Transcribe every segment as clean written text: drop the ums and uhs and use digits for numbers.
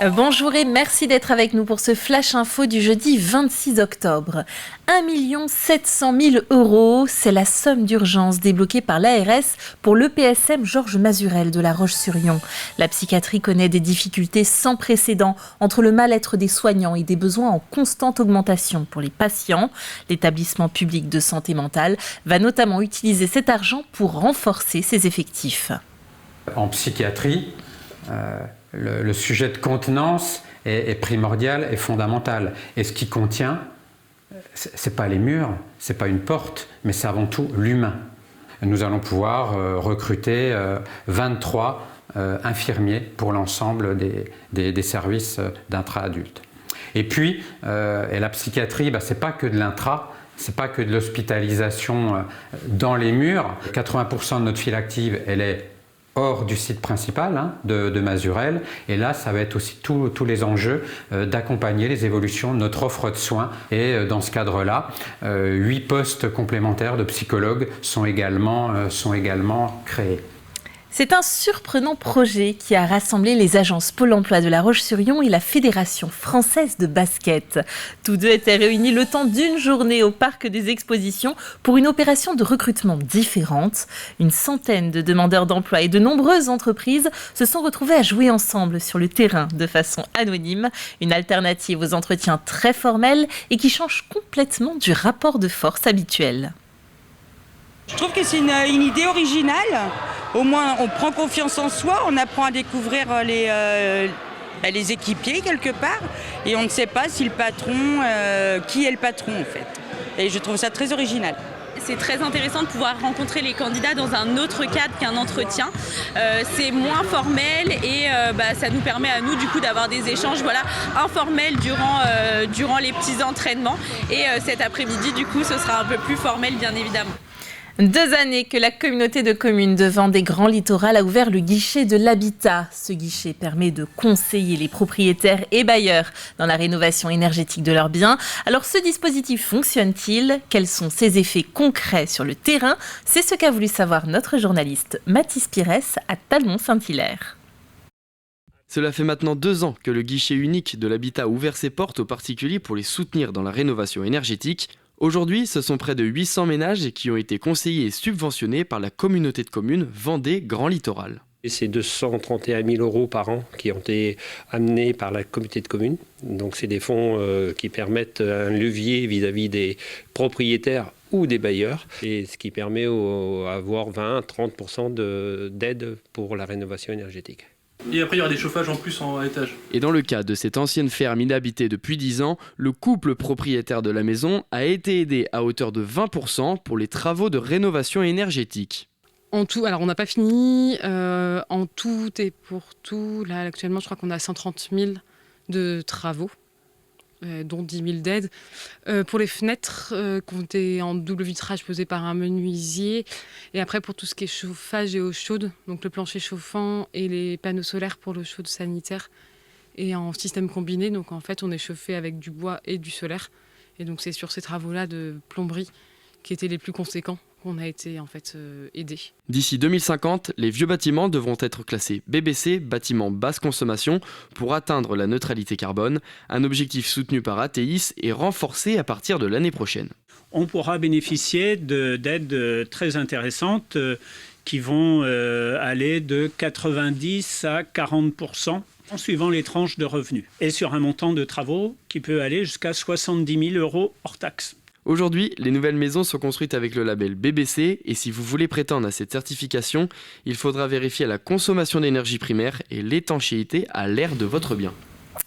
Bonjour et merci d'être avec nous pour ce Flash Info du jeudi 26 octobre. 1 700 000 €, c'est la somme d'urgence débloquée par l'ARS pour l'EPSM Georges Mazurel de La Roche-sur-Yon. La psychiatrie connaît des difficultés sans précédent entre le mal-être des soignants et des besoins en constante augmentation pour les patients. L'établissement public de santé mentale va notamment utiliser cet argent pour renforcer ses effectifs. En psychiatrie, le sujet de contenance est primordial et fondamental. Et ce qui contient, c'est pas les murs, c'est pas une porte, mais c'est avant tout l'humain. Nous allons pouvoir recruter 23 infirmiers pour l'ensemble des services d'intra-adultes. Et puis, la psychiatrie, c'est pas que de l'intra, c'est pas que de l'hospitalisation dans les murs. 80% de notre file active, elle est hors du site principal de Mazurel. Et là, ça va être aussi tous les enjeux d'accompagner les évolutions de notre offre de soins. Et dans ce cadre-là, 8 postes complémentaires de psychologues sont également créés. C'est un surprenant projet qui a rassemblé les agences Pôle emploi de La Roche-sur-Yon et la Fédération française de basket. Tous deux étaient réunis le temps d'une journée au Parc des Expositions pour une opération de recrutement différente. Une centaine de demandeurs d'emploi et de nombreuses entreprises se sont retrouvés à jouer ensemble sur le terrain de façon anonyme. Une alternative aux entretiens très formels et qui change complètement du rapport de force habituel. Je trouve que c'est une idée originale. Au moins, on prend confiance en soi, on apprend à découvrir les équipiers quelque part. Et on ne sait pas si le patron, qui est le patron en fait. Et je trouve ça très original. C'est très intéressant de pouvoir rencontrer les candidats dans un autre cadre qu'un entretien. C'est moins formel et ça nous permet à nous du coup d'avoir des échanges informels durant les petits entraînements. Et cet après-midi, du coup, ce sera un peu plus formel, bien évidemment. 2 années que la communauté de communes de Vendée Grand Littoral a ouvert le guichet de l'habitat. Ce guichet permet de conseiller les propriétaires et bailleurs dans la rénovation énergétique de leurs biens. Alors ce dispositif fonctionne-t-il ? Quels sont ses effets concrets sur le terrain ? C'est ce qu'a voulu savoir notre journaliste Mathis Pires à Talmont-Saint-Hilaire. Cela fait maintenant 2 ans que le guichet unique de l'habitat a ouvert ses portes aux particuliers pour les soutenir dans la rénovation énergétique. Aujourd'hui, ce sont près de 800 ménages qui ont été conseillés et subventionnés par la communauté de communes Vendée Grand Littoral. Et c'est 231 000 € par an qui ont été amenés par la communauté de communes. Donc c'est des fonds qui permettent un levier vis-à-vis des propriétaires ou des bailleurs, et ce qui permet d'avoir 20-30% d'aide pour la rénovation énergétique. Et après, il y aura des chauffages en plus en étage. Et dans le cas de cette ancienne ferme inhabitée depuis 10 ans, le couple propriétaire de la maison a été aidé à hauteur de 20% pour les travaux de rénovation énergétique. En tout, alors on n'a pas fini, en tout et pour tout, là actuellement je crois qu'on a 130 000 de travaux, dont 10 000 d'aides. Pour les fenêtres, qui ont été en double vitrage posées par un menuisier. Et après pour tout ce qui est chauffage et eau chaude, donc le plancher chauffant et les panneaux solaires pour l'eau chaude sanitaire. Et en système combiné, donc en fait on est chauffé avec du bois et du solaire. Et donc c'est sur ces travaux-là de plomberie qui étaient les plus conséquents qu'on a été en fait aidés. D'ici 2050, les vieux bâtiments devront être classés BBC, bâtiments basse consommation, pour atteindre la neutralité carbone, un objectif soutenu par ATIS et renforcé à partir de l'année prochaine. On pourra bénéficier d'aides très intéressantes qui vont aller de 90 à 40% en suivant les tranches de revenus, et sur un montant de travaux qui peut aller jusqu'à 70 000 € hors taxe. Aujourd'hui, les nouvelles maisons sont construites avec le label BBC et si vous voulez prétendre à cette certification, il faudra vérifier la consommation d'énergie primaire et l'étanchéité à l'air de votre bien.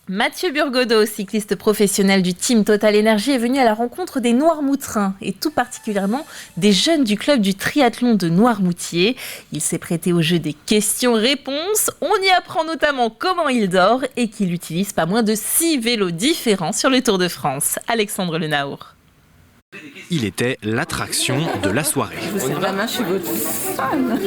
Mathieu Burgodeau, cycliste professionnel du team Total Énergie, est venu à la rencontre des Noirmoutrins et tout particulièrement des jeunes du club du triathlon de Noirmoutier. Il s'est prêté au jeu des questions-réponses. On y apprend notamment comment il dort et qu'il utilise pas moins de 6 vélos différents sur le Tour de France. Alexandre Lenaour. Il était l'attraction de la soirée. Je vous serre la main, je suis votre fan.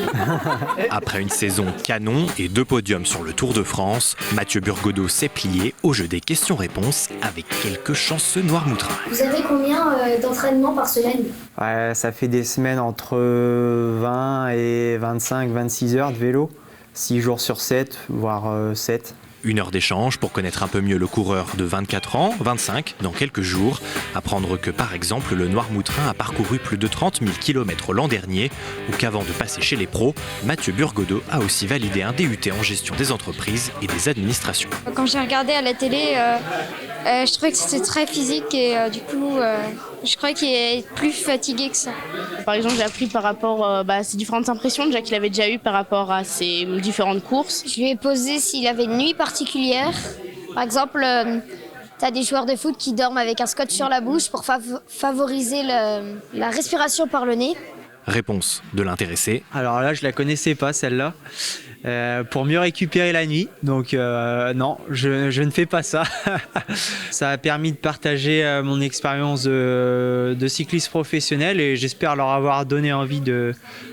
Après une saison canon et 2 podiums sur le Tour de France, Mathieu Burgodeau s'est plié au jeu des questions-réponses avec quelques chanceux Noirmoutrins. Vous avez combien d'entraînements par semaine ? Ouais, ça fait des semaines entre 20 et 25-26 heures de vélo, 6 jours sur 7, voire 7. 1 heure d'échange pour connaître un peu mieux le coureur de 24 ans, 25 dans quelques jours. Apprendre que par exemple le Noirmoutrin a parcouru plus de 30 000 km l'an dernier ou qu'avant de passer chez les pros, Mathieu Burgodeau a aussi validé un DUT en gestion des entreprises et des administrations. Quand j'ai regardé à la télé, je trouvais que c'était très physique et du coup je croyais qu'il est plus fatigué que ça. Par exemple, j'ai appris par rapport à ces différentes impressions déjà qu'il avait déjà eues par rapport à ses différentes courses. Je lui ai posé s'il avait une nuit particulière. Par exemple, tu as des joueurs de foot qui dorment avec un scotch sur la bouche pour favoriser la respiration par le nez. Réponse de l'intéressé. Alors là, je la connaissais pas celle-là. Pour mieux récupérer la nuit. Donc non, je ne fais pas ça. Ça a permis de partager mon expérience de cycliste professionnel et j'espère leur avoir donné envie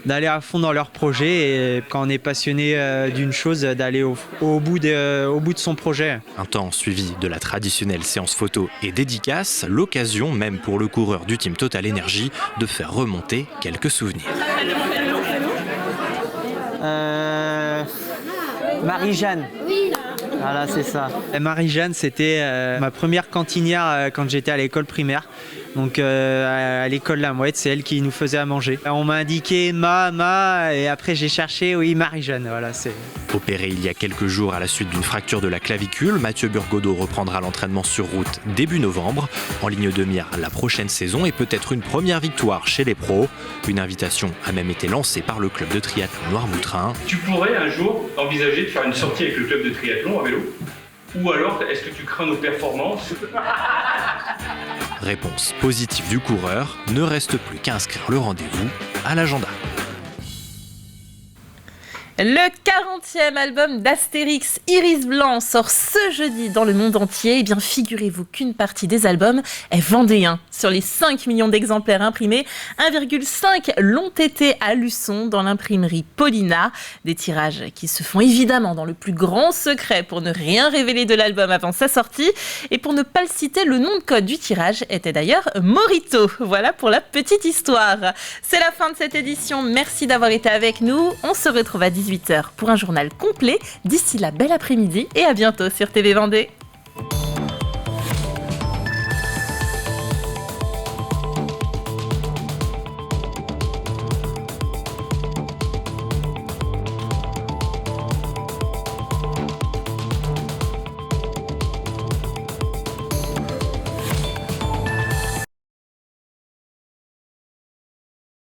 d'aller à fond dans leur projet et quand on est passionné d'une chose, d'aller au bout de son projet. Un temps suivi de la traditionnelle séance photo et dédicace, l'occasion même pour le coureur du team Total Energy de faire remonter quelques souvenirs. Marie-Jeanne. Oui. Voilà, c'est ça. Marie-Jeanne, c'était ma première cantinière quand j'étais à l'école primaire. Donc à l'école La Mouette, c'est elle qui nous faisait à manger. On m'a indiqué Ma, et après j'ai cherché, oui, Marie-Jeanne. Voilà, c'est... Opéré il y a quelques jours à la suite d'une fracture de la clavicule, Mathieu Burgodeau reprendra l'entraînement sur route début novembre. En ligne de mire la prochaine saison et peut-être une première victoire chez les pros. Une invitation a même été lancée par le club de triathlon Noirmoutrin. Tu pourrais un jour envisager de faire une sortie avec le club de triathlon à vélo? Ou alors, est-ce que tu crains nos performances? Réponse positive du coureur, ne reste plus qu'à inscrire le rendez-vous à l'agenda. Le 40e album d'Astérix, Iris Blanc, sort ce jeudi dans le monde entier. Eh bien, figurez-vous qu'une partie des albums est vendéen. Sur les 5 millions d'exemplaires imprimés, 1,5 l'ont été à Luçon, dans l'imprimerie Paulina. Des tirages qui se font évidemment dans le plus grand secret pour ne rien révéler de l'album avant sa sortie. Et pour ne pas le citer, le nom de code du tirage était d'ailleurs Morito. Voilà pour la petite histoire. C'est la fin de cette édition. Merci d'avoir été avec nous. On se retrouve à 18h pour un journal complet. D'ici là, bel après-midi et à bientôt sur TV Vendée.